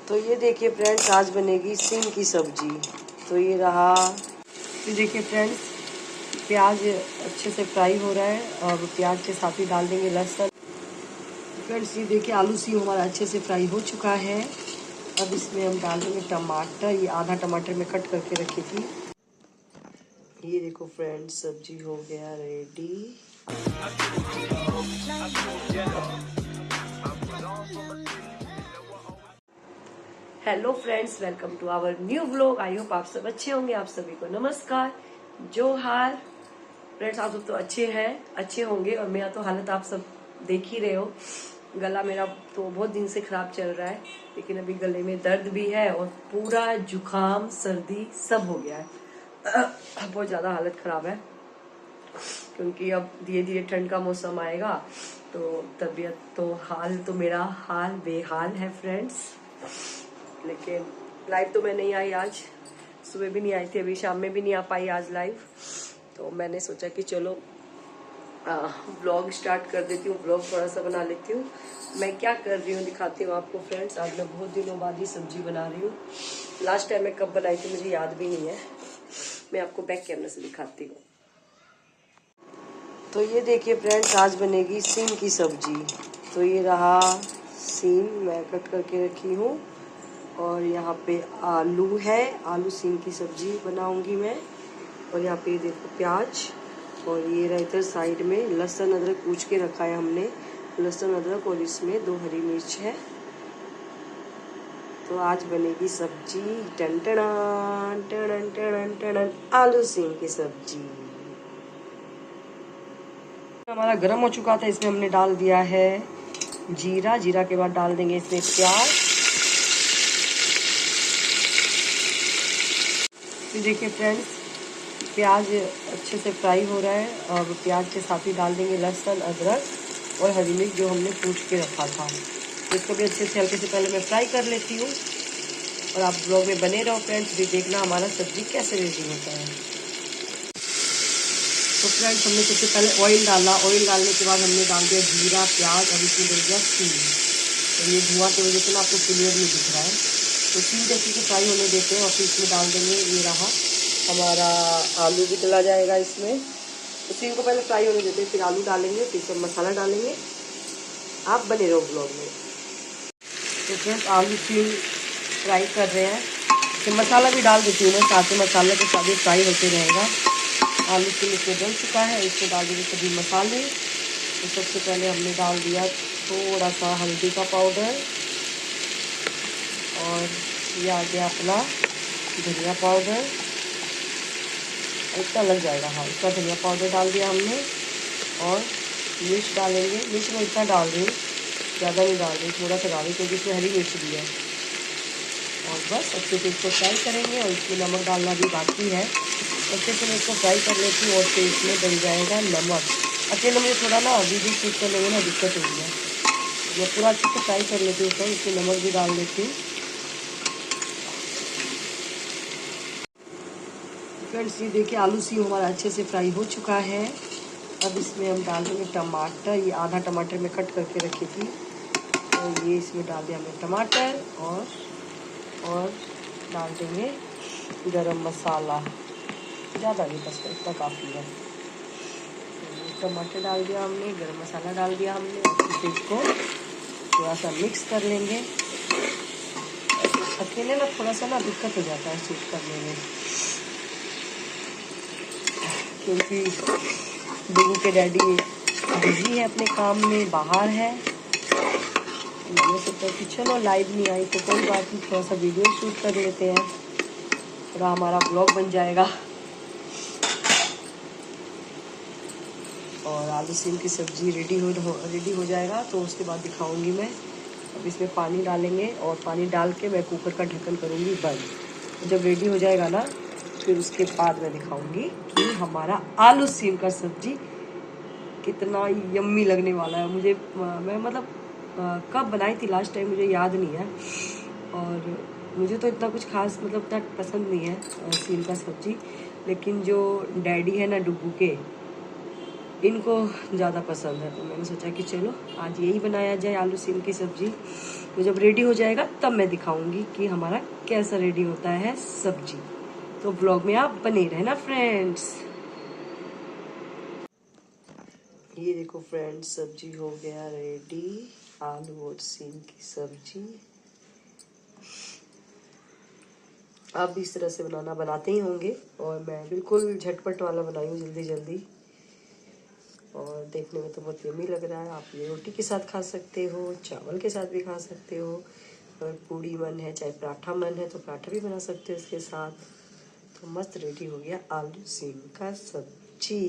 तो ये देखिए फ्रेंड्स, आज बनेगी सीम की सब्जी। तो ये रहा, ये देखिए फ्रेंड्स, प्याज अच्छे से फ्राई हो रहा है और प्याज के साथ ही डाल देंगे लहसुन। फ्रेंड्स ये देखिए आलू सीम हमारा अच्छे से फ्राई हो चुका है। अब इसमें हम डाल देंगे टमाटर। ये आधा टमाटर में कट करके रखी थी। ये देखो फ्रेंड्स, सब्जी हो गया ready. Hello friends, welcome to our new vlog. I hope आप सब अच्छे होंगे। आप सभी को नमस्कार, जोहार। फ्रेंड्स आप सब तो अच्छे होंगे और मेरा तो हालत आप सब देख ही रहे हो। गला मेरा तो बहुत दिन से खराब चल रहा है, लेकिन अभी गले में दर्द भी है और पूरा जुकाम सर्दी सब हो गया है। बहुत ज्यादा हालत खराब है, क्योंकि अब धीरे धीरे ठंड का मौसम आएगा तो तबीयत तो तो मेरा हाल बेहाल है फ्रेंड्स। लेकिन लाइव तो मैं नहीं आई आज, सुबह भी नहीं आई थी, अभी शाम में भी नहीं आ पाई आज लाइव। तो मैंने सोचा कि चलो व्लॉग स्टार्ट कर देती हूँ, व्लॉग थोड़ा सा बना लेती हूँ। मैं क्या कर रही हूँ दिखाती हूँ आपको फ्रेंड्स। आज मैं बहुत दिनों बाद ही सब्जी बना रही हूँ। लास्ट टाइम मैं कब बनाई थी मुझे याद भी नहीं है। मैं आपको बैक कैमरे से दिखाती हूँ। तो ये देखिए फ्रेंड्स, आज बनेगी सीम की सब्जी। तो ये रहा सीम, मैं कट करके रखी हूँ। और यहाँ पे आलू है, आलू सीम की सब्जी बनाऊंगी मैं। और यहाँ पे देखो प्याज, और ये रहा इधर साइड में लहसुन अदरक कूच के रखा है हमने, लहसुन अदरक, और इसमें 2 हरी मिर्च है। तो आज बनेगी सब्जी टन टन टन टन टन, आलू सीम की सब्जी। हमारा गर्म हो चुका था, इसमें हमने डाल दिया है जीरा। जीरा के बाद डाल देंगे इसमें प्याज। देखिए फ्रेंड्स, प्याज अच्छे से फ्राई हो रहा है और प्याज के साथ ही डाल देंगे लहसुन अदरक और हरी मिर्च जो हमने कूच के रखा था। तो इसको भी अच्छे से हल्के से पहले मैं फ्राई कर लेती हूँ। और आप ब्लॉग में बने रहो फ्रेंड्स, भी देखना हमारा सब्जी कैसे रेडी होता है। तो फ्रेंड्स हमने सबसे पहले ऑयल डाला। ऑयल डालने के बाद हमने डाल दिया जीरा, प्याज, और इसमें डल गया सीम। तो ये धुआं की वजह से ना आपको क्लियर नहीं दिख रहा है। तो सीम अच्छे से फ्राई होने देते हैं और फिर इसमें डाल देंगे, ये रहा हमारा आलू भी डला जाएगा इसमें। तो सीम को पहले फ्राई होने देते हैं, फिर आलू डालेंगे, फिर सब मसाला डालेंगे। आप बने रहो ब्लॉग में। तो फ्रेंड्स आलू सीम फ्राई कर रहे हैं, फिर मसाला भी डाल देती हूँ मैं साथ में, मसाले के साथ ही फ्राई होते रहेगा। आलू सीम इसमें डल चुका है, इसमें डाल देंगे सभी मसाले। तो सबसे पहले हमने डाल दिया थोड़ा सा हल्दी का पाउडर, और ये आ गया अपना धनिया पाउडर। इतना लग जाएगा, हाँ इतना धनिया पाउडर डाल दिया हमने। और मिर्च डालेंगे, मिर्च मैं इतना डाल रही हूँ, ज़्यादा नहीं डाल रही, थोड़ा सा डाल रही क्योंकि इसमें हरी मिर्च भी है। और बस अच्छे से इसको फ्राई करेंगे, और इसमें नमक डालना भी बाकी है। अच्छे से मैं इसको फ्राई कर लेती हूँ और फिर इसमें डल जाएगा नमक। अकेले मुझे थोड़ा ना वीडियो शूट करने में ना दिक्कत होगी है, मैं पूरा अच्छे से फ्राई कर लेती हूँ। तो इसमें नमक भी डाल देती हूँ। फ्रेंड्स ये देखिए आलू सीम हमारा अच्छे से फ्राई हो चुका है। अब इसमें हम डाल देंगे टमाटर। ये आधा टमाटर में कट करके रखी थी, तो ये इसमें डाल दिया हमने टमाटर। और डाल देंगे गरम मसाला, ज़्यादा नहीं, बस इतना काफ़ी है। तो टमाटर डाल दिया हमने, गरम मसाला डाल दिया हमने, और फिर इसको थोड़ा सा मिक्स कर लेंगे। अकेले ना थोड़ा सा ना दिक्कत हो जाता है शूट करने में, क्योंकि डूबू के डैडी बिजी है अपने काम में, बाहर है। मैंने सोचा कि चलो लाइव नहीं आई तो कोई बात नहीं, थोड़ा सा वीडियो शूट कर लेते हैं, थोड़ा हमारा ब्लॉग बन जाएगा। और आलू सीम की सब्जी रेडी हो जाएगा तो उसके बाद दिखाऊंगी मैं। अब इसमें पानी डालेंगे, और पानी डाल के मैं कुकर का ढक्कन करूँगी बंद। जब रेडी हो जाएगा ना, फिर उसके बाद मैं दिखाऊंगी कि हमारा आलू सीम का सब्जी कितना यम्मी लगने वाला है। मैं मतलब कब बनाई थी लास्ट टाइम मुझे याद नहीं है, और मुझे तो इतना कुछ खास मतलब इतना पसंद नहीं है सीम का सब्जी। लेकिन जो डैडी है ना डुग्गू के, इनको ज़्यादा पसंद है। तो मैंने सोचा कि चलो आज यही बनाया जाए, आलू सीम की सब्जी। तो जब रेडी हो जाएगा तब मैं दिखाऊंगी कि हमारा कैसा रेडी होता है सब्जी। तो ब्लॉग में आप बने रहना फ्रेंड्स। ये देखो फ्रेंड्स, सब्जी हो गया रेडी, आलू और सीम की सब्जी। आप भी इस तरह से बनाते ही होंगे, और मैं बिल्कुल झटपट वाला बनाई हूँ, जल्दी जल्दी, और देखने में तो बहुत यम्मी लग रहा है। आप ये रोटी के साथ खा सकते हो, चावल के साथ भी खा सकते हो, और पूड़ी मन है, चाहे पराठा मन है तो पराठा भी बना सकते हो इसके साथ। तो मस्त रेडी हो गया आलू सीम का सब्जी।